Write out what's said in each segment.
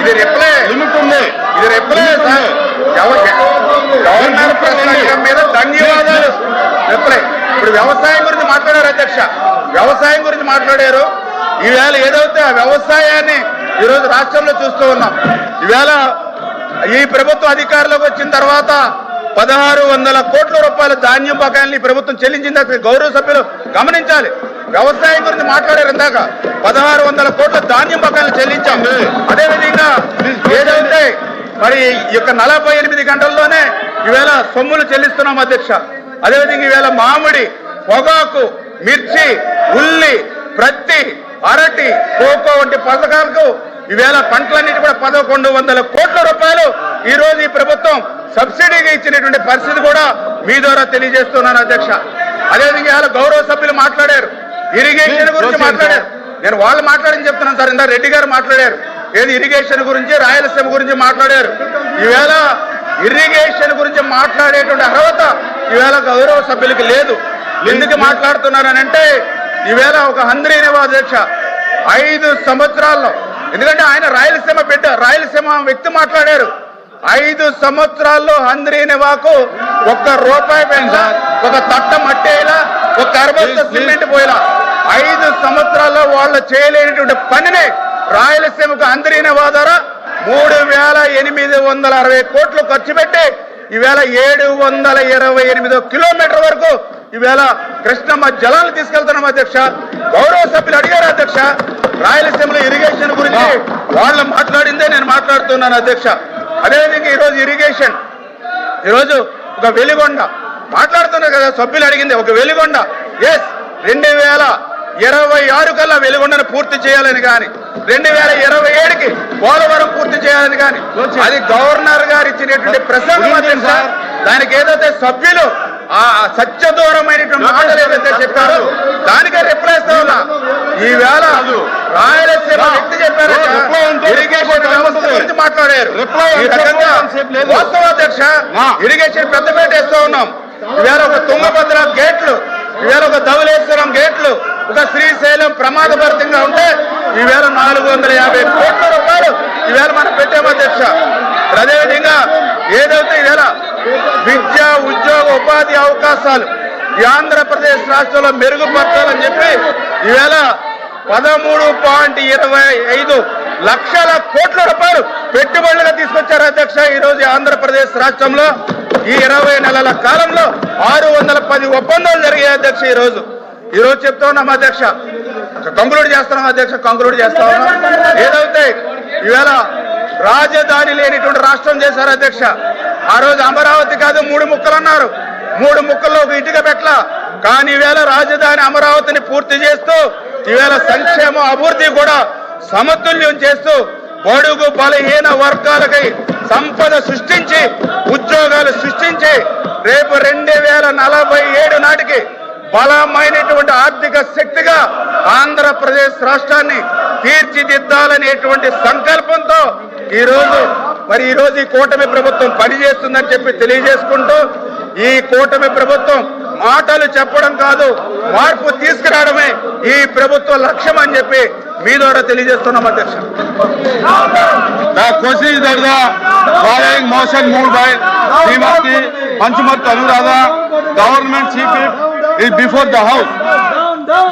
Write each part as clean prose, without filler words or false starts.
ఇది reply limit ఉంది. ఇది రిప్లై సార్. గవర్నర్ ప్రసంగం మీద ధన్యవాదాలు రిప్లై. ఇప్పుడు వ్యవసాయం గురించి మాట్లాడారు అధ్యక్ష, వ్యవసాయం గురించి మాట్లాడారు. ఈవేళ ఏదైతే ఆ వ్యవసాయాన్ని ఈరోజు రాష్ట్రంలో చూస్తూ ఉన్నాం. ఈవేళ ఈ ప్రభుత్వం అధికారంలోకి వచ్చిన తర్వాత 1600 కోట్ల రూపాయల ధాన్యం బకాయిల్ని ప్రభుత్వం చెల్లించింది. గౌరవ సభ్యులు గమనించాలి. వ్యవసాయం గురించి మాట్లాడారు ఇందాక. 1600 కోట్ల ధాన్యం బకాయిలు చెల్లించాం. అదేవిధంగా ఏదైతే మరి ఈ యొక్క 48 గంటల్లోనే ఈవేళ సొమ్ములు చెల్లిస్తున్నాం అధ్యక్ష. అదేవిధంగా ఈవేళ మామిడి, పొగాకు, మిర్చి, ఉల్లి, ప్రత్తి, అరటి, కోకో వంటి పథకాలకు ఈవేళ పంటలన్నిటి కూడా 1100 కోట్ల రూపాయలు ఈ రోజు ఈ ప్రభుత్వం సబ్సిడీగా ఇచ్చినటువంటి పరిస్థితి కూడా మీ ద్వారా తెలియజేస్తున్నాను అధ్యక్ష. అదేవిధంగా ఇవాళ గౌరవ సభ్యులు మాట్లాడారు, ఇరిగేషన్ గురించి మాట్లాడారు. నేను వాళ్ళు మాట్లాడని చెప్తున్నాను సార్. ఇందా రెడ్డి గారు మాట్లాడారు, ఏది ఇరిగేషన్ గురించి, రాయలసీమ గురించి మాట్లాడారు. ఈవేళ ఇరిగేషన్ గురించి మాట్లాడేటువంటి అర్హత ఈవేళ గౌరవ సభ్యులకి లేదు. ఎందుకు మాట్లాడుతున్నారనంటే ఈవేళ ఒక హంద్రీనివా అధ్యక్ష 5 సంవత్సరాల్లో, ఎందుకంటే ఆయన రాయలసీమ బిడ్డ, రాయలసీమ వ్యక్తి మాట్లాడారు. 5 సంవత్సరాల్లో హంద్రీనివాకు ₹1 పోయిందా, ఒక తట్ట మట్టేలా, ఒక అరబస్త సిమెంట్ పోయిలా. 5 సంవత్సరాల్లో వాళ్ళు చేయలేనటువంటి పనిని రాయలసీమకు హంద్రీనివా ద్వారా 3860 కోట్లు ఖర్చు పెట్టి ఈవేళ 728 కిలోమీటర్ వరకు ఈవేళ కృష్ణమ్మ జలాలు తీసుకెళ్తున్నాం అధ్యక్ష. గౌరవ సభ్యులు అడిగారు అధ్యక్ష, రాయలసీమలో ఇరిగేషన్ గురించి వాళ్ళు మాట్లాడిందే నేను మాట్లాడుతున్నాను అధ్యక్ష. అదేవిధంగా ఈరోజు ఇరిగేషన్, ఈరోజు ఒక వెలిగొండ మాట్లాడుతున్నారు కదా, సభ్యులు అడిగింది ఒక వెలిగొండ. ఎస్, 2026 కల్లా వెలిగొండను పూర్తి చేయాలని కానీ, 2027కి పోలవరం పూర్తి చేయాలని కానీ అది గవర్నర్ గారు ఇచ్చినటువంటి ప్రసంగం అధ్యక్ష. దానికి ఏదైతే సభ్యులు ఆ సత్యదూరమైనటువంటి మాటలు ఏదైతే చెప్పారో దానికే రిప్లై ఇస్తా ఉన్నా. ఈవేళ రాయలసీమ వ్యక్తి చెప్పారు, ఇరిగేషన్ వ్యవస్థ గురించి మాట్లాడారు. ఈ రకంగా వాస్తవ అధ్యక్ష ఇరిగేషన్ పెద్దపేట వేస్తూ ఉన్నాం. ఈవేళ ఒక తుంగభద్ర గేట్లు, ఈవేళ ఒక ధవళేశ్వరం గేట్లు, ఒక శ్రీశైలం ప్రమాదభరితంగా ఉంటే ఈవేళ 450 కోట్ల రూపాయలు ఈవేళ మనం పెట్టాము అధ్యక్ష. అదేవిధంగా ఏదైతే ఈవేళ విద్య, ఉద్యోగ, ఉపాధి అవకాశాలు ఈ ఆంధ్రప్రదేశ్ రాష్ట్రంలో మెరుగుపరచాలని చెప్పి ఈవేళ 13.25 లక్షల కోట్ల రూపాయలు పెట్టుబడులుగా తీసుకొచ్చారు అధ్యక్ష. ఈరోజు ఆంధ్రప్రదేశ్ రాష్ట్రంలో ఈ 20 నెలల కాలంలో 610 ఒప్పందాలు జరిగాయి అధ్యక్ష. ఈరోజు చెప్తా ఉన్నాం అధ్యక్ష, కంక్లూడ్ చేస్తున్నాం అధ్యక్ష, కంక్లూడ్ చేస్తా ఉన్నాం. ఏదైతే ఈవేళ రాజధాని లేనిటువంటి రాష్ట్రం చేశారు అధ్యక్ష. ఆ రోజు అమరావతి కాదు 3 ముక్కలు అన్నారు, 3 ముక్కల్లో ఒక ఇటుక పెట్టల. కానీ ఈవేళ రాజధాని అమరావతిని పూర్తి చేస్తూ ఈవేళ సంక్షేమం, అభివృద్ధి కూడా సమతుల్యం చేస్తూ బడుగు బలహీన వర్గాలకై సంపద సృష్టించి, ఉద్యోగాలు సృష్టించి రేపు 2047 నాటికి బలమైనటువంటి ఆర్థిక శక్తిగా ఆంధ్రప్రదేశ్ రాష్ట్రాన్ని తీర్చిదిద్దాలనేటువంటి సంకల్పంతో ఈరోజు ఈ కూటమి ప్రభుత్వం పనిచేస్తుందని చెప్పి తెలియజేసుకుంటూ, ఈ కూటమి ప్రభుత్వం మాటలు చెప్పడం కాదు, మార్పు తీసుకురావడమే ఈ ప్రభుత్వ లక్ష్యం అని చెప్పి మీ ద్వారా తెలియజేస్తున్నాం అధ్యక్ష. Following motion moved by Srimati Panchmurthy Anuradha, Government Chief Whip is before the House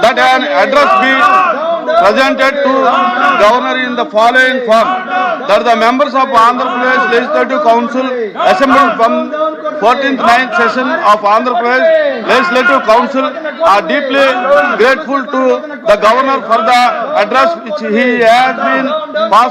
that an address be presented to Governor in the following form: that the members of Andhra Pradesh Legislative Council assembled from 14th 9th session of Andhra Pradesh Legislative Council are deeply grateful to the Governor for the address which he has been passed